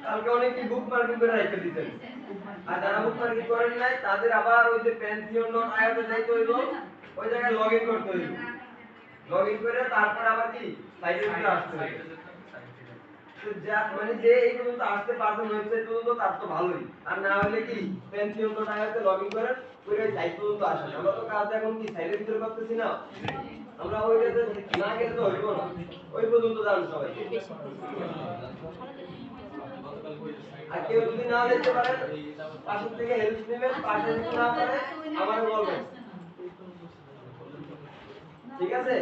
কালকে অনেকে বুক মার্কিং করে রেখে দিতেন, আর যারা বুক মার্কিং করেন নাই তাদের আবার ওই যে পেনশন নোট আয়াতে যাইতে হইব, ওই জায়গায় লগইন করতে হইব। লগইন করে তারপর আবার কি সাইটের ভিতরে আসতে হবে। তো যা মানে যে এই পর্যন্ত আসতে পারছেন ওয়েবসাইট পর্যন্ত তার তো ভালোই, আর না হলে কি পেনশন নোট আয়াতে লগইন করেন ওই সাইট পর্যন্ত আসেন। আমরা তো কাজ এখন কি সাইটের ভিতরে করতেছি না, আমরা ওইটাতে না গেলে তো হইব না, ওই পর্যন্ত যান সবাই। আর কেউ যদি না দেখতে পারেন পাশের থেকে হেল্প নেবেন, পাশে যদি না পারে আমারে বলবেন, ঠিক আছে?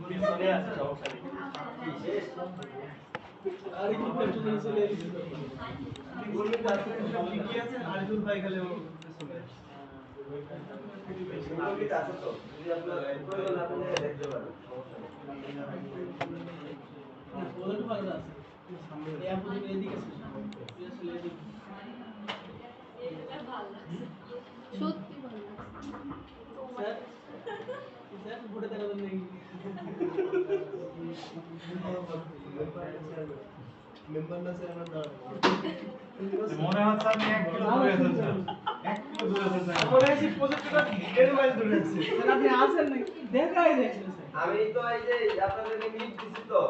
পিছনে আছে সমস্যা নেই, কি শেষ আর কি করতে চলে এসেছে বলবেন যাচ্ছে সব ঠিকই আছে, আরিফুল ভাই গেলে চলে আসে বলবি আছে তো, যদি আপনার প্রয়োজন আপনি দেখতে পারেন, সমস্যা নেই। ওদের তো ভালো আছে সামনে এই আপনি এদিকে আছে আসলে এদিকে এটা ভালো লাগছে, সত্যি ভালো লাগছে স্যার। স্যার ঘুরে দেখাবেন নাকি মেম্বার না স্যার আমরা মনে হচ্ছে আমি 1 কিলো দূরে আছি স্যার, 1 কিলো দূরে আছি স্যার, মনে হয় প্রজেক্টটা 1.5 মাইল দূরে আছে স্যার। আপনি আছেন নাকি দেখাই দেখছেন স্যার, আমি তো এই যে আপনাদেরকে মিট দিছি তো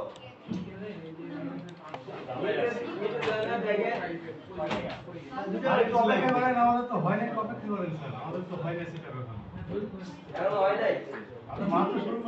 আমাদের তো হয় নাই, অপেক্ষা করেন স্যার, আমাদের তো হয় নাই সেটা এখন হয় নাই, আমরা মাত্র শুরু